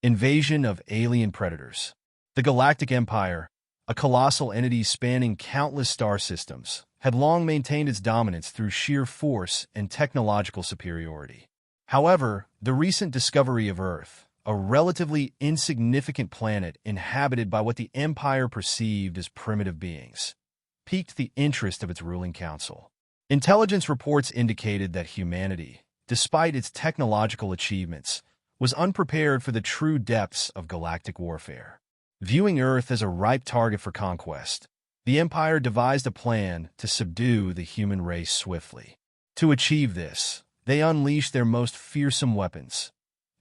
Invasion of alien predators. The Galactic Empire, a colossal entity spanning countless star systems, had long maintained its dominance through sheer force and technological superiority. However, the recent discovery of Earth, a relatively insignificant planet inhabited by what the Empire perceived as primitive beings, piqued the interest of its ruling council. Intelligence reports indicated that humanity, despite its technological achievements, was unprepared for the true depths of galactic warfare. Viewing Earth as a ripe target for conquest, the Empire devised a plan to subdue the human race swiftly. To achieve this, they unleashed their most fearsome weapons,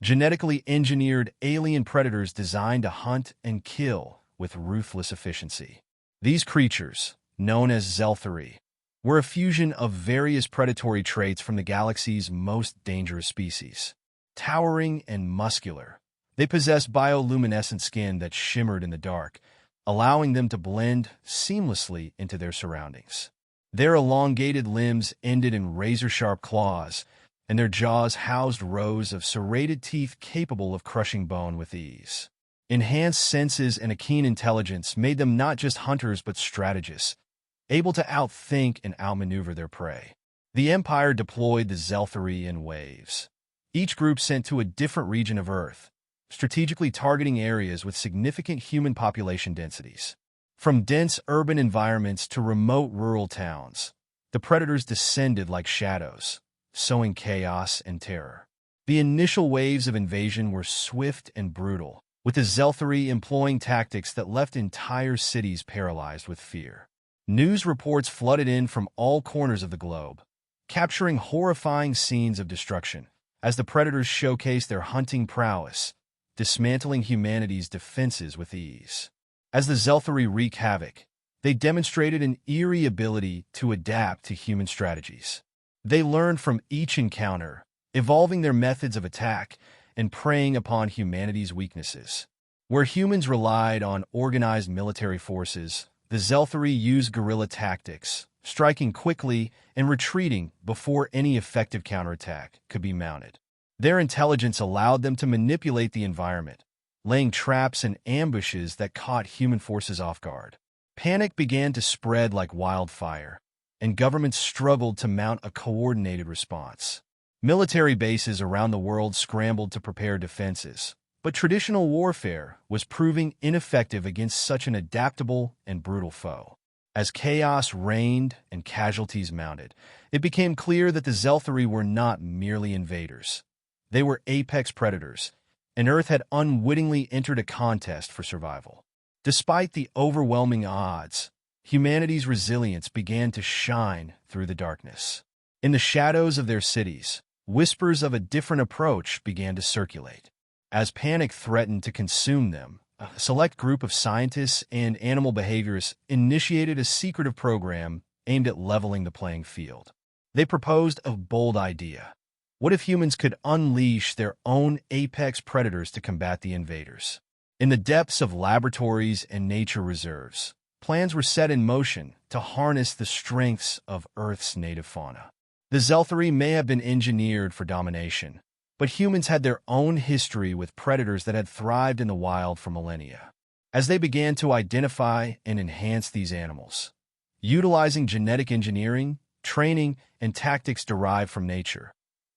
genetically engineered alien predators designed to hunt and kill with ruthless efficiency. These creatures, known as Zelthari, were a fusion of various predatory traits from the galaxy's most dangerous species. Towering and muscular, they possessed bioluminescent skin that shimmered in the dark, allowing them to blend seamlessly into their surroundings. Their elongated limbs ended in razor-sharp claws, and their jaws housed rows of serrated teeth capable of crushing bone with ease. Enhanced senses and a keen intelligence made them not just hunters but strategists, able to outthink and outmaneuver their prey. The Empire deployed the Zelthari in waves, each group sent to a different region of Earth, strategically targeting areas with significant human population densities. From dense urban environments to remote rural towns, the predators descended like shadows, sowing chaos and terror. The initial waves of invasion were swift and brutal, with the Zelthari employing tactics that left entire cities paralyzed with fear. News reports flooded in from all corners of the globe, capturing horrifying scenes of destruction as the predators showcased their hunting prowess, dismantling humanity's defenses with ease. As the Zelthari wreaked havoc, they demonstrated an eerie ability to adapt to human strategies. They learned from each encounter, evolving their methods of attack and preying upon humanity's weaknesses. Where humans relied on organized military forces, the Zelthari used guerrilla tactics, striking quickly and retreating before any effective counterattack could be mounted. Their intelligence allowed them to manipulate the environment, laying traps and ambushes that caught human forces off guard. Panic began to spread like wildfire, and governments struggled to mount a coordinated response. Military bases around the world scrambled to prepare defenses, but traditional warfare was proving ineffective against such an adaptable and brutal foe. As chaos reigned and casualties mounted, it became clear that the Zelthari were not merely invaders. They were apex predators, and Earth had unwittingly entered a contest for survival. Despite the overwhelming odds, humanity's resilience began to shine through the darkness. In the shadows of their cities, whispers of a different approach began to circulate. As panic threatened to consume them, a select group of scientists and animal behaviorists initiated a secretive program aimed at leveling the playing field. They proposed a bold idea. What if humans could unleash their own apex predators to combat the invaders? In the depths of laboratories and nature reserves, plans were set in motion to harness the strengths of Earth's native fauna. The Zelthari may have been engineered for domination, but humans had their own history with predators that had thrived in the wild for millennia. As they began to identify and enhance these animals, utilizing genetic engineering, training, and tactics derived from nature,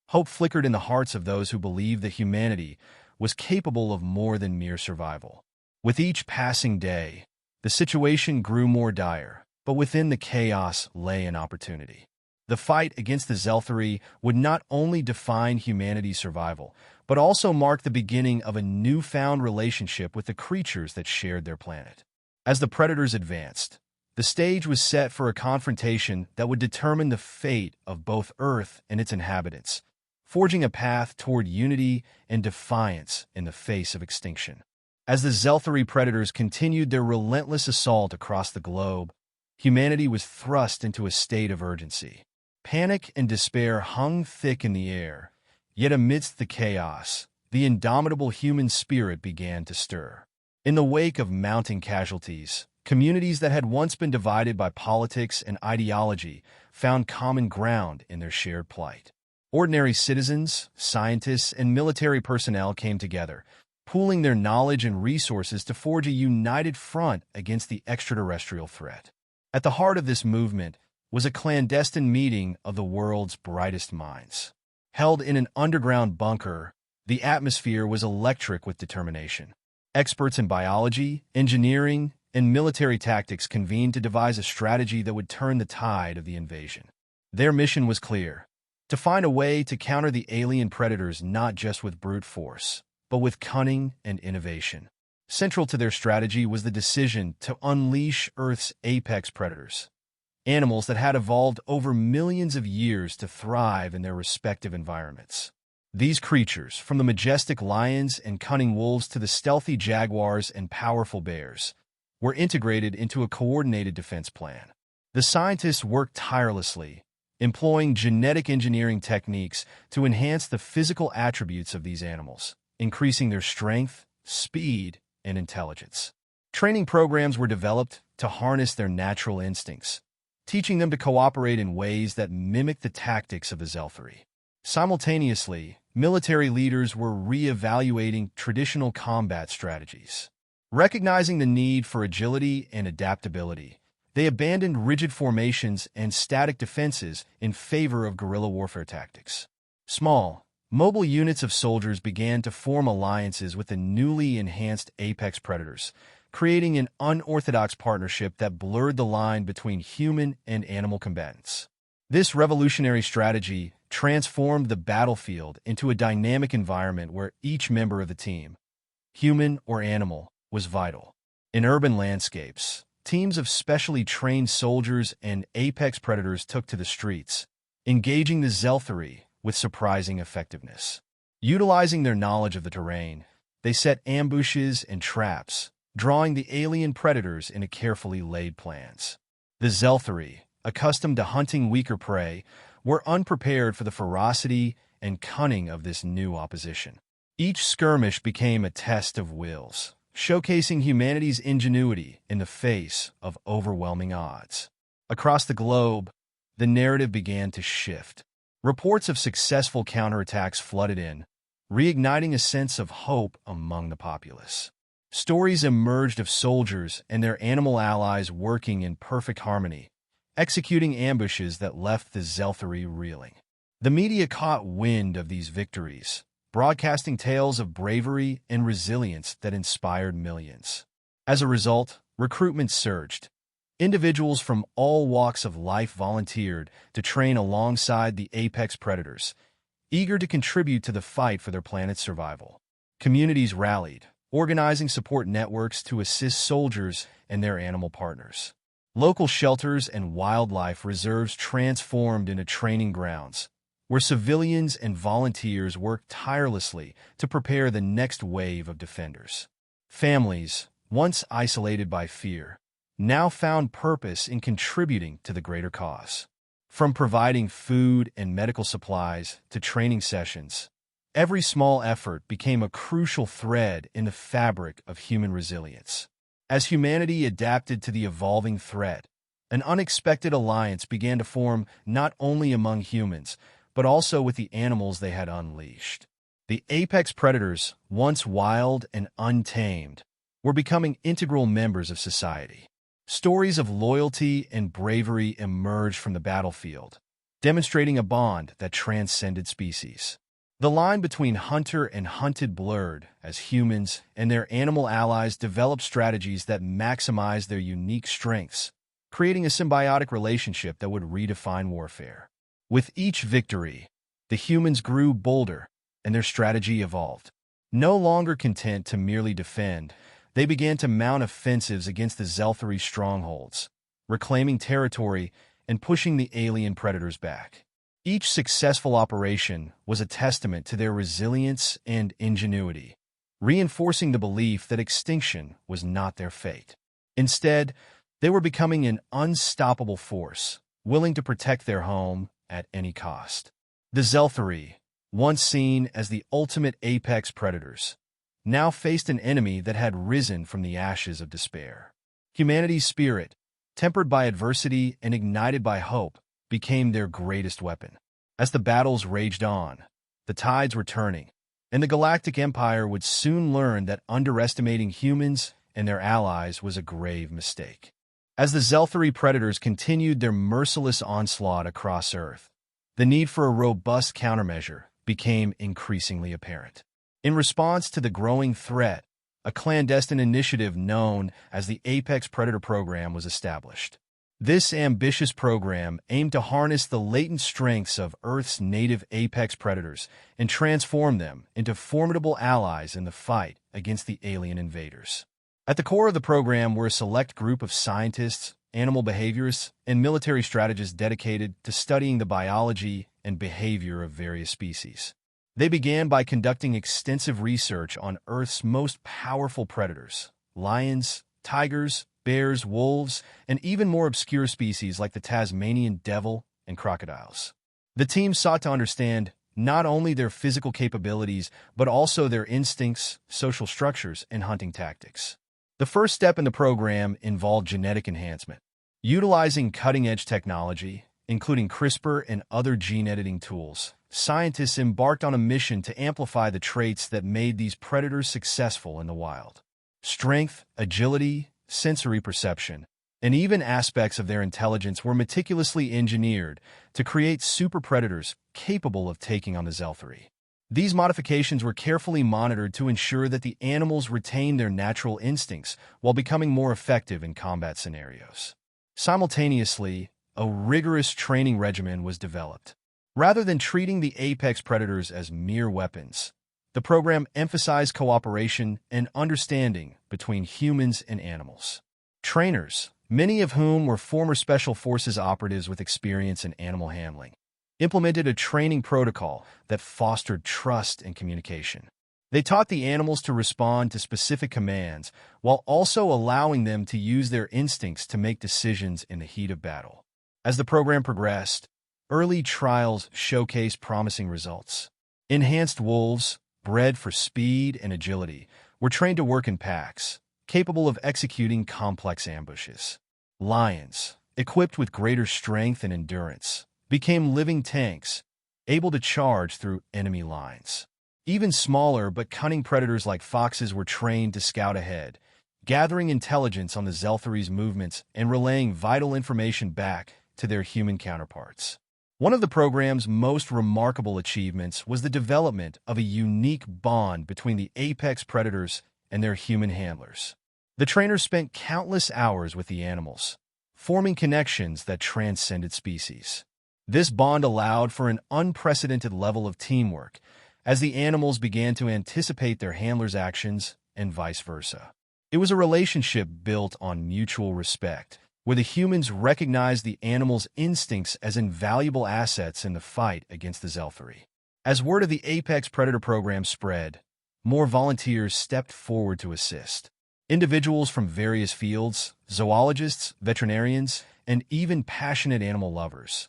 hope flickered in the hearts of those who believed that humanity was capable of more than mere survival. With each passing day, the situation grew more dire, but within the chaos lay an opportunity. The fight against the Zelthari would not only define humanity's survival, but also mark the beginning of a newfound relationship with the creatures that shared their planet. As the predators advanced, the stage was set for a confrontation that would determine the fate of both Earth and its inhabitants, forging a path toward unity and defiance in the face of extinction. As the Zelthari predators continued their relentless assault across the globe, humanity was thrust into a state of urgency. Panic and despair hung thick in the air, yet amidst the chaos, the indomitable human spirit began to stir. In the wake of mounting casualties, communities that had once been divided by politics and ideology found common ground in their shared plight. Ordinary citizens, scientists, and military personnel came together, pooling their knowledge and resources to forge a united front against the extraterrestrial threat. At the heart of this movement was a clandestine meeting of the world's brightest minds. Held in an underground bunker, the atmosphere was electric with determination. Experts in biology, engineering, and military tactics convened to devise a strategy that would turn the tide of the invasion. Their mission was clear: to find a way to counter the alien predators not just with brute force, but with cunning and innovation. Central to their strategy was the decision to unleash Earth's apex predators, animals that had evolved over millions of years to thrive in their respective environments. These creatures, from the majestic lions and cunning wolves to the stealthy jaguars and powerful bears, were integrated into a coordinated defense plan. The scientists worked tirelessly, employing genetic engineering techniques to enhance the physical attributes of these animals, increasing their strength, speed, and intelligence. Training programs were developed to harness their natural instincts, teaching them to cooperate in ways that mimic the tactics of the Zelthari. Simultaneously, military leaders were re-evaluating traditional combat strategies. Recognizing the need for agility and adaptability, they abandoned rigid formations and static defenses in favor of guerrilla warfare tactics. Small, mobile units of soldiers began to form alliances with the newly enhanced apex predators, creating an unorthodox partnership that blurred the line between human and animal combatants. This revolutionary strategy transformed the battlefield into a dynamic environment where each member of the team, human or animal, was vital. In urban landscapes, teams of specially trained soldiers and apex predators took to the streets, engaging the Zelthari with surprising effectiveness. Utilizing their knowledge of the terrain, they set ambushes and traps, drawing the alien predators into carefully laid plans. The Zelthari, accustomed to hunting weaker prey, were unprepared for the ferocity and cunning of this new opposition. Each skirmish became a test of wills, showcasing humanity's ingenuity in the face of overwhelming odds. Across the globe, the narrative began to shift. Reports of successful counterattacks flooded in, reigniting a sense of hope among the populace. Stories emerged of soldiers and their animal allies working in perfect harmony, executing ambushes that left the Zelthari reeling. The media caught wind of these victories, broadcasting tales of bravery and resilience that inspired millions. As a result, recruitment surged. Individuals from all walks of life volunteered to train alongside the apex predators, eager to contribute to the fight for their planet's survival. Communities rallied, organizing support networks to assist soldiers and their animal partners. Local shelters and wildlife reserves transformed into training grounds, where civilians and volunteers worked tirelessly to prepare the next wave of defenders. Families, once isolated by fear, now found purpose in contributing to the greater cause. From providing food and medical supplies to training sessions, every small effort became a crucial thread in the fabric of human resilience. As humanity adapted to the evolving threat, an unexpected alliance began to form not only among humans, but also with the animals they had unleashed. The apex predators, once wild and untamed, were becoming integral members of society. Stories of loyalty and bravery emerged from the battlefield, demonstrating a bond that transcended species. The line between hunter and hunted blurred as humans and their animal allies developed strategies that maximized their unique strengths, creating a symbiotic relationship that would redefine warfare. With each victory, the humans grew bolder and their strategy evolved. No longer content to merely defend, they began to mount offensives against the Zelthari strongholds, reclaiming territory and pushing the alien predators back. Each successful operation was a testament to their resilience and ingenuity, reinforcing the belief that extinction was not their fate. Instead, they were becoming an unstoppable force, willing to protect their home at any cost. The Zelthari, once seen as the ultimate apex predators, now faced an enemy that had risen from the ashes of despair. Humanity's spirit, tempered by adversity and ignited by hope, became their greatest weapon. As the battles raged on, the tides were turning, and the Galactic Empire would soon learn that underestimating humans and their allies was a grave mistake. As the Zelthari predators continued their merciless onslaught across Earth, the need for a robust countermeasure became increasingly apparent. In response to the growing threat, a clandestine initiative known as the Apex Predator Program was established. This ambitious program aimed to harness the latent strengths of Earth's native apex predators and transform them into formidable allies in the fight against the alien invaders. At the core of the program were a select group of scientists, animal behaviorists, and military strategists dedicated to studying the biology and behavior of various species. They began by conducting extensive research on Earth's most powerful predators: lions, tigers, bears, wolves, and even more obscure species like the Tasmanian devil and crocodiles. The team sought to understand not only their physical capabilities, but also their instincts, social structures, and hunting tactics. The first step in the program involved genetic enhancement. Utilizing cutting-edge technology, including CRISPR and other gene editing tools, scientists embarked on a mission to amplify the traits that made these predators successful in the wild. Strength, agility, sensory perception, and even aspects of their intelligence were meticulously engineered to create super predators capable of taking on the Zelthari. These modifications were carefully monitored to ensure that the animals retained their natural instincts while becoming more effective in combat scenarios. Simultaneously, a rigorous training regimen was developed. Rather than treating the apex predators as mere weapons, the program emphasized cooperation and understanding between humans and animals. Trainers, many of whom were former Special Forces operatives with experience in animal handling, implemented a training protocol that fostered trust and communication. They taught the animals to respond to specific commands while also allowing them to use their instincts to make decisions in the heat of battle. As the program progressed, early trials showcased promising results. Enhanced wolves, bred for speed and agility, were trained to work in packs, capable of executing complex ambushes. Lions, equipped with greater strength and endurance, became living tanks, able to charge through enemy lines. Even smaller but cunning predators like foxes were trained to scout ahead, gathering intelligence on the Zelthari's movements and relaying vital information back to their human counterparts. One of the program's most remarkable achievements was the development of a unique bond between the apex predators and their human handlers. The trainers spent countless hours with the animals, forming connections that transcended species. This bond allowed for an unprecedented level of teamwork, as the animals began to anticipate their handlers' actions and vice versa. It was a relationship built on mutual respect, where the humans recognized the animals' instincts as invaluable assets in the fight against the Zelthari. As word of the Apex Predator program spread, more volunteers stepped forward to assist. Individuals from various fields, zoologists, veterinarians, and even passionate animal lovers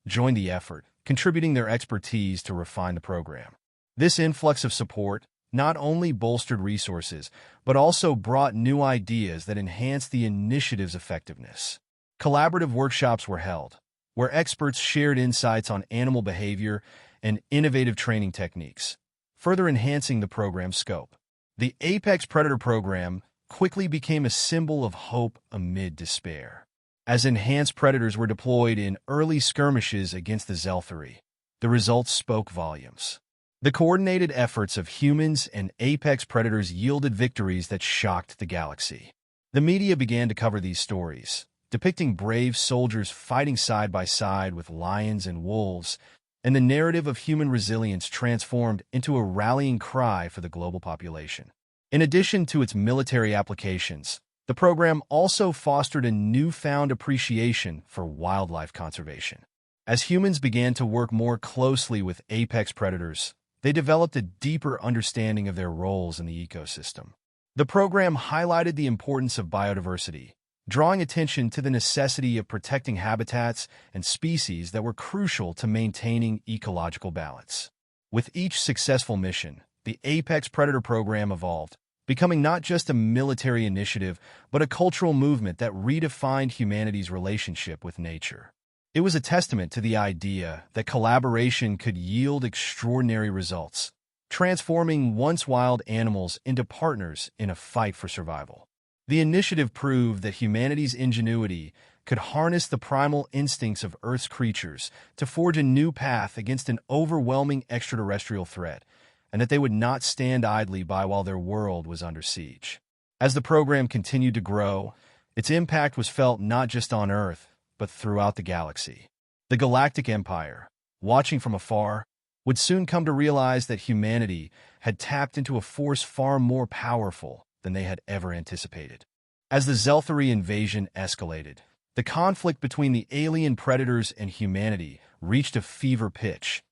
joined the effort, contributing their expertise to refine the program. This influx of support not only bolstered resources, but also brought new ideas that enhanced the initiative's effectiveness. Collaborative workshops were held, where experts shared insights on animal behavior and innovative training techniques, further enhancing the program's scope. The Apex Predator program quickly became a symbol of hope amid despair. As enhanced predators were deployed in early skirmishes against the Zelthari, the results spoke volumes. The coordinated efforts of humans and apex predators yielded victories that shocked the galaxy. The media began to cover these stories, depicting brave soldiers fighting side by side with lions and wolves, and the narrative of human resilience transformed into a rallying cry for the global population. In addition to its military applications, the program also fostered a newfound appreciation for wildlife conservation. As humans began to work more closely with apex predators, they developed a deeper understanding of their roles in the ecosystem. The program highlighted the importance of biodiversity, drawing attention to the necessity of protecting habitats and species that were crucial to maintaining ecological balance. With each successful mission, the Apex Predator program evolved, becoming not just a military initiative, but a cultural movement that redefined humanity's relationship with nature. It was a testament to the idea that collaboration could yield extraordinary results, transforming once wild animals into partners in a fight for survival. The initiative proved that humanity's ingenuity could harness the primal instincts of Earth's creatures to forge a new path against an overwhelming extraterrestrial threat, and that they would not stand idly by while their world was under siege. As the program continued to grow, its impact was felt not just on Earth, but throughout the galaxy. The Galactic Empire, watching from afar, would soon come to realize that humanity had tapped into a force far more powerful than they had ever anticipated. As the Zelthari invasion escalated, the conflict between the alien predators and humanity reached a fever pitch,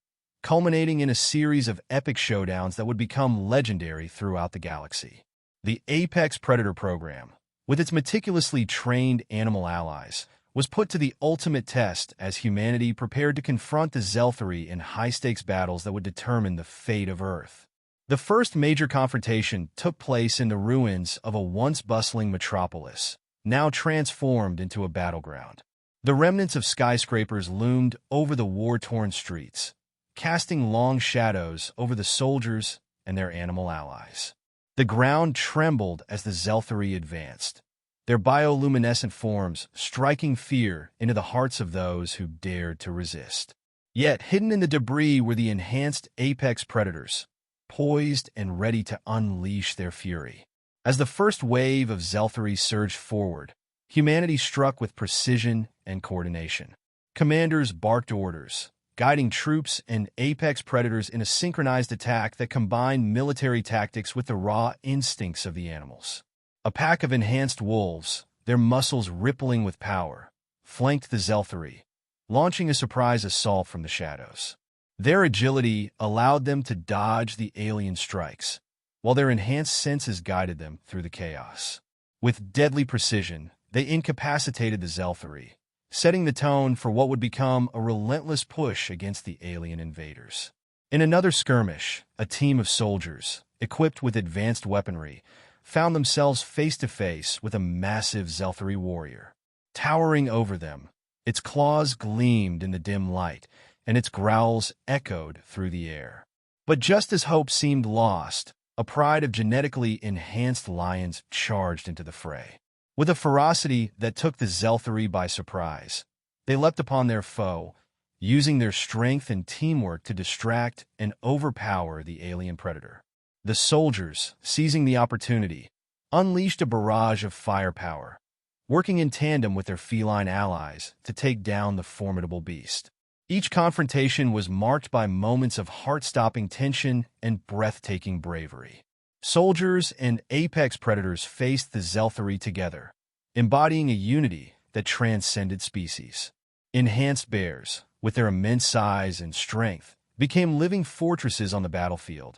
culminating in a series of epic showdowns that would become legendary throughout the galaxy. The Apex Predator program, with its meticulously trained animal allies, was put to the ultimate test as humanity prepared to confront the Zelthari in high-stakes battles that would determine the fate of Earth. The first major confrontation took place in the ruins of a once bustling metropolis, now transformed into a battleground. The remnants of skyscrapers loomed over the war-torn streets, casting long shadows over the soldiers and their animal allies. The ground trembled as the Zelthari advanced, their bioluminescent forms striking fear into the hearts of those who dared to resist. Yet, hidden in the debris were the enhanced apex predators, poised and ready to unleash their fury. As the first wave of Zelthari surged forward, humanity struck with precision and coordination. Commanders barked orders, guiding troops and apex predators in a synchronized attack that combined military tactics with the raw instincts of the animals. A pack of enhanced wolves, their muscles rippling with power, flanked the Zelthari, launching a surprise assault from the shadows. Their agility allowed them to dodge the alien strikes, while their enhanced senses guided them through the chaos. With deadly precision, they incapacitated the Zelthari, setting the tone for what would become a relentless push against the alien invaders. In another skirmish, a team of soldiers, equipped with advanced weaponry, found themselves face-to-face with a massive Zelthari warrior. Towering over them, its claws gleamed in the dim light, and its growls echoed through the air. But just as hope seemed lost, a pride of genetically enhanced lions charged into the fray. With a ferocity that took the Zelthari by surprise, they leapt upon their foe, using their strength and teamwork to distract and overpower the alien predator. The soldiers, seizing the opportunity, unleashed a barrage of firepower, working in tandem with their feline allies to take down the formidable beast. Each confrontation was marked by moments of heart-stopping tension and breathtaking bravery. Soldiers and apex predators faced the Zelthari together, embodying a unity that transcended species. Enhanced bears, with their immense size and strength, became living fortresses on the battlefield,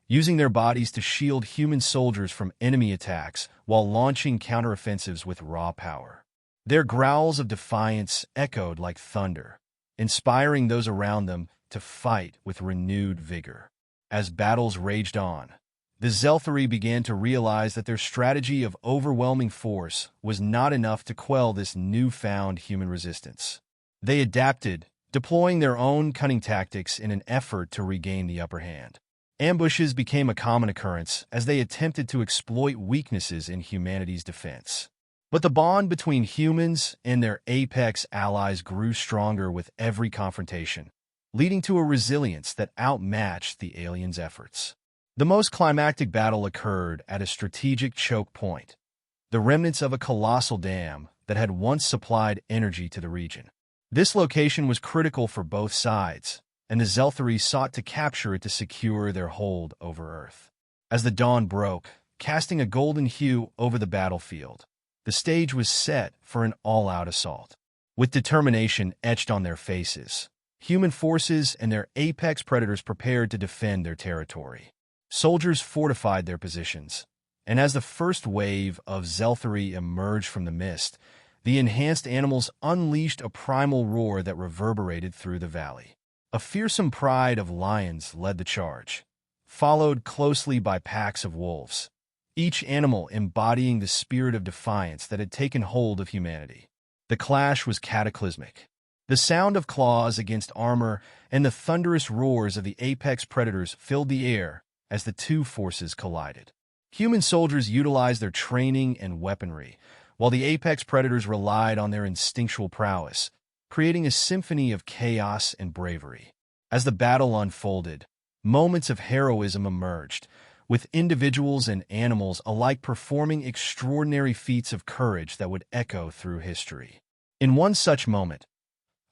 using their bodies to shield human soldiers from enemy attacks while launching counteroffensives with raw power. Their growls of defiance echoed like thunder, inspiring those around them to fight with renewed vigor. As battles raged on, the Zelthari began to realize that their strategy of overwhelming force was not enough to quell this newfound human resistance. They adapted, deploying their own cunning tactics in an effort to regain the upper hand. Ambushes became a common occurrence as they attempted to exploit weaknesses in humanity's defense. But the bond between humans and their apex allies grew stronger with every confrontation, leading to a resilience that outmatched the aliens' efforts. The most climactic battle occurred at a strategic choke point, the remnants of a colossal dam that had once supplied energy to the region. This location was critical for both sides, and the Zelthari sought to capture it to secure their hold over Earth. As the dawn broke, casting a golden hue over the battlefield, the stage was set for an all-out assault. With determination etched on their faces, human forces and their apex predators prepared to defend their territory. Soldiers fortified their positions, and as the first wave of Zelthari emerged from the mist, the enhanced animals unleashed a primal roar that reverberated through the valley. A fearsome pride of lions led the charge, followed closely by packs of wolves, each animal embodying the spirit of defiance that had taken hold of humanity. The clash was cataclysmic. The sound of claws against armor and the thunderous roars of the apex predators filled the air, as the two forces collided. Human soldiers utilized their training and weaponry, while the apex predators relied on their instinctual prowess, creating a symphony of chaos and bravery. As the battle unfolded, moments of heroism emerged, with individuals and animals alike performing extraordinary feats of courage that would echo through history. In one such moment,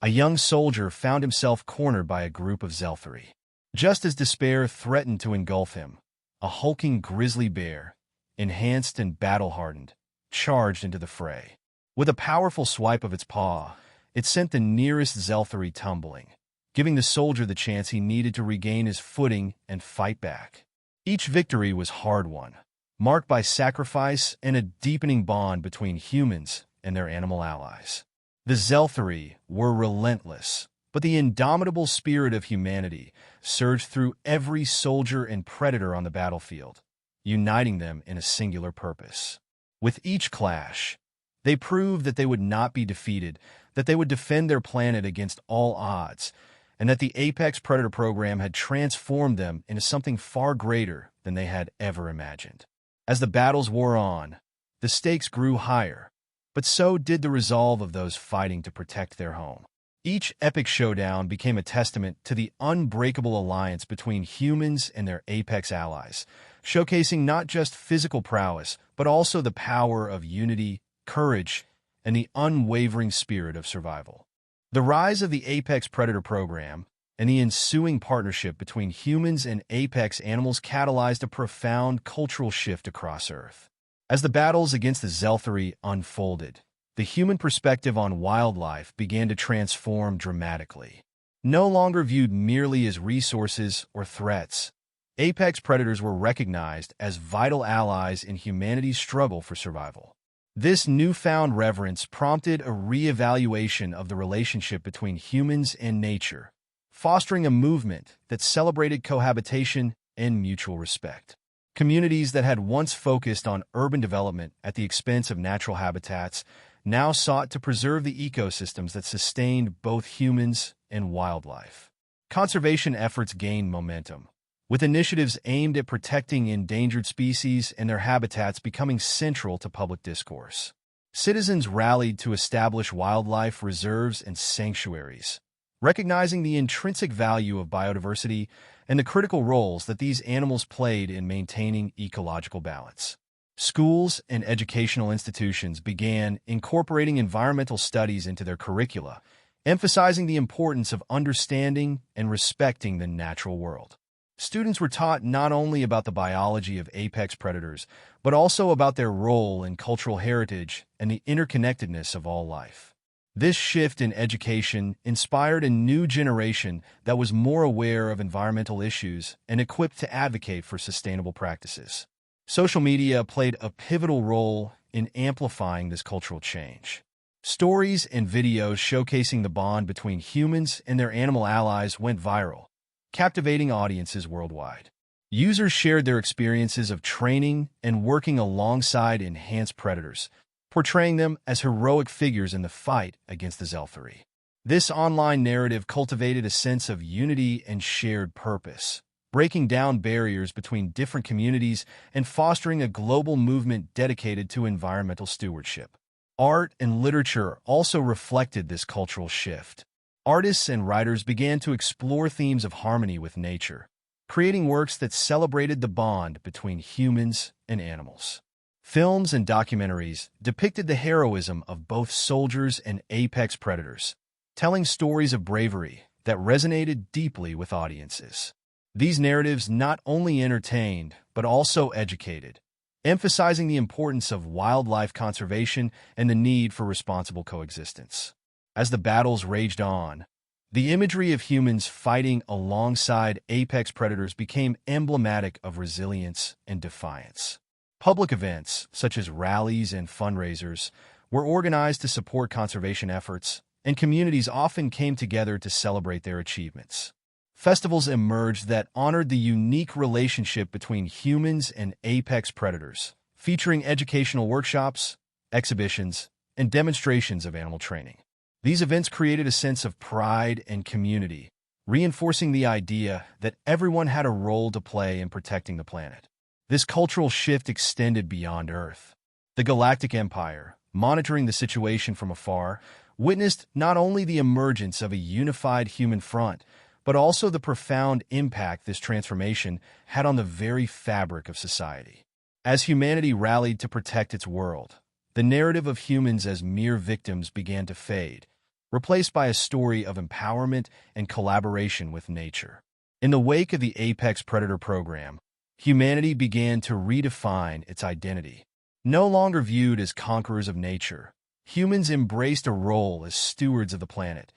a young soldier found himself cornered by a group of Zelthari. Just as despair threatened to engulf him, a hulking grizzly bear, enhanced and battle-hardened, charged into the fray. With a powerful swipe of its paw, it sent the nearest Zelthari tumbling, giving the soldier the chance he needed to regain his footing and fight back. Each victory was hard-won, marked by sacrifice and a deepening bond between humans and their animal allies. The Zelthari were relentless, but the indomitable spirit of humanity surged through every soldier and predator on the battlefield, uniting them in a singular purpose. With each clash, they proved that they would not be defeated, that they would defend their planet against all odds, and that the Apex Predator program had transformed them into something far greater than they had ever imagined. As the battles wore on, the stakes grew higher, but so did the resolve of those fighting to protect their home. Each epic showdown became a testament to the unbreakable alliance between humans and their apex allies, showcasing not just physical prowess, but also the power of unity, courage, and the unwavering spirit of survival. The rise of the Apex Predator program and the ensuing partnership between humans and apex animals catalyzed a profound cultural shift across Earth. As the battles against the Zelthari unfolded, the human perspective on wildlife began to transform dramatically. No longer viewed merely as resources or threats, apex predators were recognized as vital allies in humanity's struggle for survival. This newfound reverence prompted a re-evaluation of the relationship between humans and nature, fostering a movement that celebrated cohabitation and mutual respect. Communities that had once focused on urban development at the expense of natural habitats now sought to preserve the ecosystems that sustained both humans and wildlife. Conservation efforts gained momentum, with initiatives aimed at protecting endangered species and their habitats becoming central to public discourse. Citizens rallied to establish wildlife reserves and sanctuaries, recognizing the intrinsic value of biodiversity and the critical roles that these animals played in maintaining ecological balance. Schools and educational institutions began incorporating environmental studies into their curricula, emphasizing the importance of understanding and respecting the natural world. Students were taught not only about the biology of apex predators, but also about their role in cultural heritage and the interconnectedness of all life. This shift in education inspired a new generation that was more aware of environmental issues and equipped to advocate for sustainable practices. Social media played a pivotal role in amplifying this cultural change. Stories and videos showcasing the bond between humans and their animal allies went viral, captivating audiences worldwide. Users shared their experiences of training and working alongside enhanced predators, portraying them as heroic figures in the fight against the Zelthari. This online narrative cultivated a sense of unity and shared purpose, breaking down barriers between different communities and fostering a global movement dedicated to environmental stewardship. Art and literature also reflected this cultural shift. Artists and writers began to explore themes of harmony with nature, creating works that celebrated the bond between humans and animals. Films and documentaries depicted the heroism of both soldiers and apex predators, telling stories of bravery that resonated deeply with audiences. These narratives not only entertained, but also educated, emphasizing the importance of wildlife conservation and the need for responsible coexistence. As the battles raged on, the imagery of humans fighting alongside apex predators became emblematic of resilience and defiance. Public events, such as rallies and fundraisers, were organized to support conservation efforts, and communities often came together to celebrate their achievements. Festivals emerged that honored the unique relationship between humans and apex predators, featuring educational workshops, exhibitions, and demonstrations of animal training. These events created a sense of pride and community, reinforcing the idea that everyone had a role to play in protecting the planet. This cultural shift extended beyond Earth. The Galactic Empire, monitoring the situation from afar, witnessed not only the emergence of a unified human front, but also the profound impact this transformation had on the very fabric of society. As humanity rallied to protect its world, the narrative of humans as mere victims began to fade, replaced by a story of empowerment and collaboration with nature. In the wake of the Apex Predator program, humanity began to redefine its identity. No longer viewed as conquerors of nature, humans embraced a role as stewards of the planet,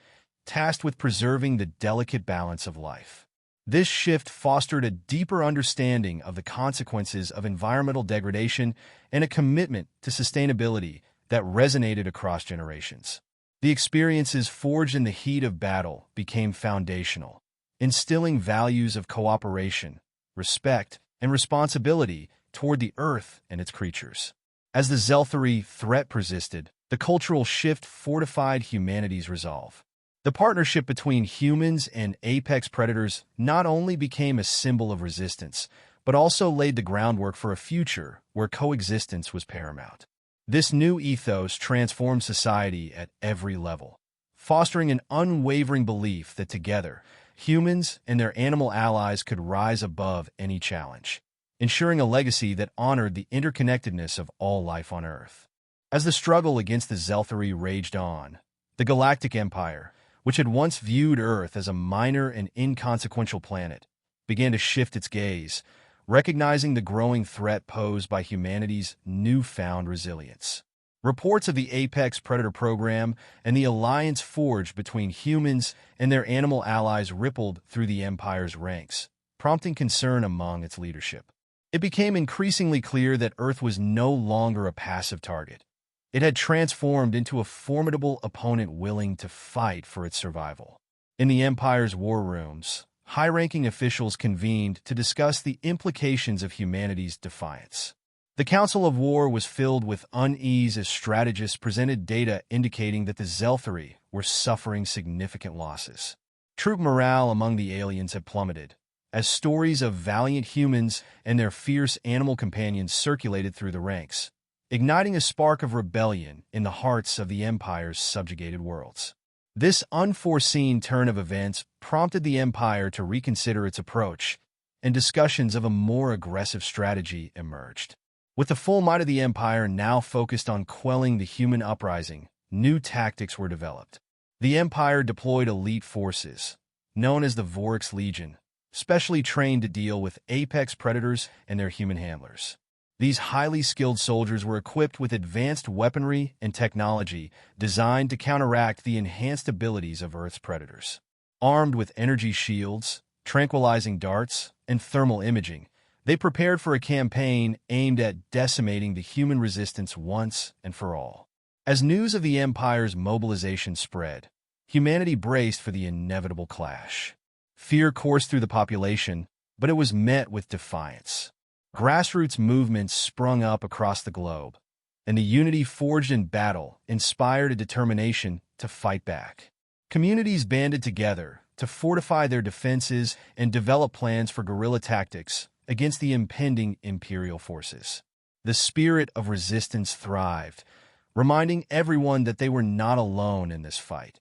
tasked with preserving the delicate balance of life. This shift fostered a deeper understanding of the consequences of environmental degradation and a commitment to sustainability that resonated across generations. The experiences forged in the heat of battle became foundational, instilling values of cooperation, respect, and responsibility toward the Earth and its creatures. As the Zelthari threat persisted, the cultural shift fortified humanity's resolve. The partnership between humans and apex predators not only became a symbol of resistance, but also laid the groundwork for a future where coexistence was paramount. This new ethos transformed society at every level, fostering an unwavering belief that together, humans and their animal allies could rise above any challenge, ensuring a legacy that honored the interconnectedness of all life on Earth. As the struggle against the Zelthari raged on, the Galactic Empire, which had once viewed Earth as a minor and inconsequential planet, began to shift its gaze, recognizing the growing threat posed by humanity's newfound resilience. Reports of the Apex Predator program and the alliance forged between humans and their animal allies rippled through the Empire's ranks, prompting concern among its leadership. It became increasingly clear that Earth was no longer a passive target. It had transformed into a formidable opponent willing to fight for its survival. In the Empire's war rooms, high-ranking officials convened to discuss the implications of humanity's defiance. The Council of War was filled with unease as strategists presented data indicating that the Zelthari were suffering significant losses. Troop morale among the aliens had plummeted, as stories of valiant humans and their fierce animal companions circulated through the ranks, igniting a spark of rebellion in the hearts of the Empire's subjugated worlds. This unforeseen turn of events prompted the Empire to reconsider its approach, and discussions of a more aggressive strategy emerged. With the full might of the Empire now focused on quelling the human uprising, new tactics were developed. The Empire deployed elite forces, known as the Voryx Legion, specially trained to deal with apex predators and their human handlers. These highly skilled soldiers were equipped with advanced weaponry and technology designed to counteract the enhanced abilities of Earth's predators. Armed with energy shields, tranquilizing darts, and thermal imaging, they prepared for a campaign aimed at decimating the human resistance once and for all. As news of the Empire's mobilization spread, humanity braced for the inevitable clash. Fear coursed through the population, but it was met with defiance. Grassroots movements sprung up across the globe, and the unity forged in battle inspired a determination to fight back. Communities banded together to fortify their defenses and develop plans for guerrilla tactics against the impending imperial forces. The spirit of resistance thrived, reminding everyone that they were not alone in this fight.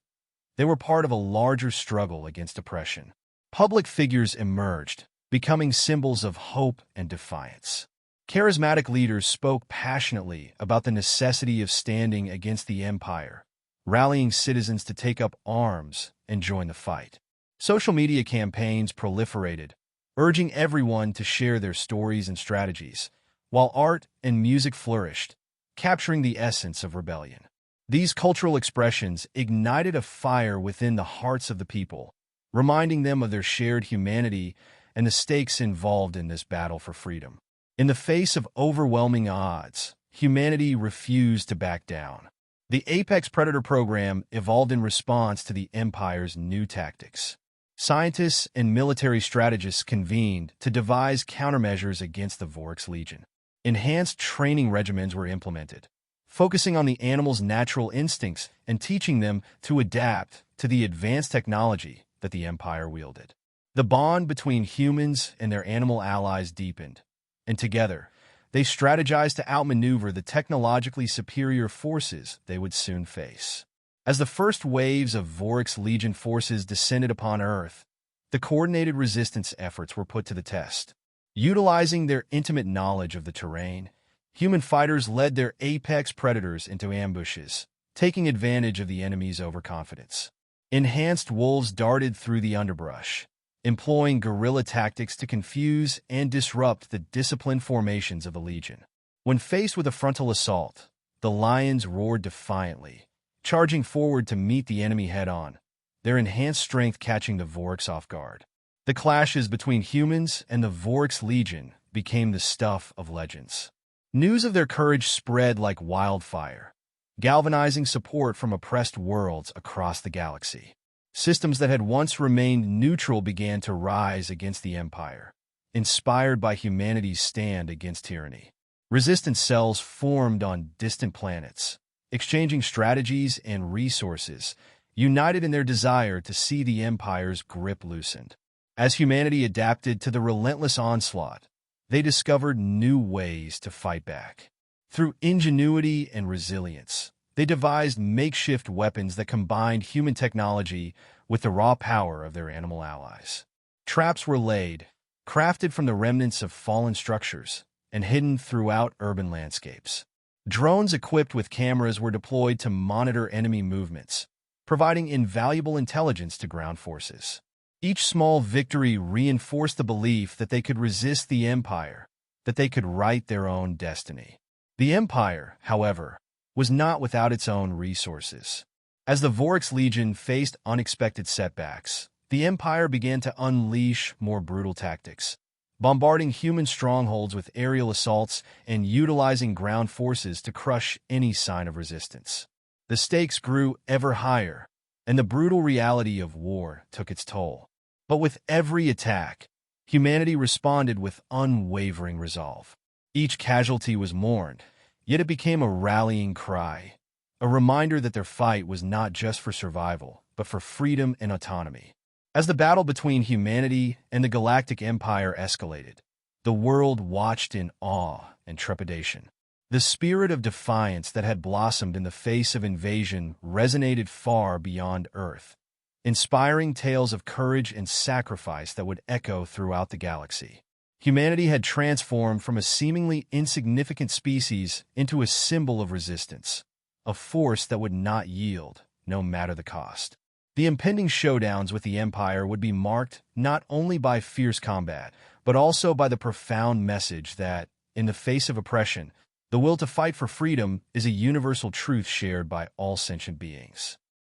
They were part of a larger struggle against oppression. Public figures emerged, becoming symbols of hope and defiance. Charismatic leaders spoke passionately about the necessity of standing against the Empire, rallying citizens to take up arms and join the fight. Social media campaigns proliferated, urging everyone to share their stories and strategies, while art and music flourished, capturing the essence of rebellion. These cultural expressions ignited a fire within the hearts of the people, reminding them of their shared humanity and the stakes involved in this battle for freedom. In the face of overwhelming odds, humanity refused to back down. The Apex Predator program evolved in response to the Empire's new tactics. Scientists and military strategists convened to devise countermeasures against the Voryx Legion. Enhanced training regimens were implemented, focusing on the animal's natural instincts and teaching them to adapt to the advanced technology that the Empire wielded. The bond between humans and their animal allies deepened, and together, they strategized to outmaneuver the technologically superior forces they would soon face. As the first waves of Vorik's Legion forces descended upon Earth, the coordinated resistance efforts were put to the test. Utilizing their intimate knowledge of the terrain, human fighters led their apex predators into ambushes, taking advantage of the enemy's overconfidence. Enhanced wolves darted through the underbrush, employing guerrilla tactics to confuse and disrupt the disciplined formations of the Legion. When faced with a frontal assault, the lions roared defiantly, charging forward to meet the enemy head-on, their enhanced strength catching the Voriks off guard. The clashes between humans and the Vorik's Legion became the stuff of legends. News of their courage spread like wildfire, galvanizing support from oppressed worlds across the galaxy. Systems that had once remained neutral began to rise against the Empire, inspired by humanity's stand against tyranny. Resistance cells formed on distant planets, exchanging strategies and resources, united in their desire to see the Empire's grip loosened. As humanity adapted to the relentless onslaught, they discovered new ways to fight back. Through ingenuity and resilience, they devised makeshift weapons that combined human technology with the raw power of their animal allies. Traps were laid, crafted from the remnants of fallen structures, and hidden throughout urban landscapes. Drones equipped with cameras were deployed to monitor enemy movements, providing invaluable intelligence to ground forces. Each small victory reinforced the belief that they could resist the Empire, that they could write their own destiny. The Empire, however, was not without its own resources. As the Vorik's Legion faced unexpected setbacks, the Empire began to unleash more brutal tactics, bombarding human strongholds with aerial assaults and utilizing ground forces to crush any sign of resistance. The stakes grew ever higher, and the brutal reality of war took its toll. But with every attack, humanity responded with unwavering resolve. Each casualty was mourned, yet it became a rallying cry, a reminder that their fight was not just for survival, but for freedom and autonomy. As the battle between humanity and the Galactic Empire escalated, the world watched in awe and trepidation. The spirit of defiance that had blossomed in the face of invasion resonated far beyond Earth, inspiring tales of courage and sacrifice that would echo throughout the galaxy. Humanity had transformed from a seemingly insignificant species into a symbol of resistance, a force that would not yield, no matter the cost. The impending showdowns with the Empire would be marked not only by fierce combat, but also by the profound message that, in the face of oppression, the will to fight for freedom is a universal truth shared by all sentient beings.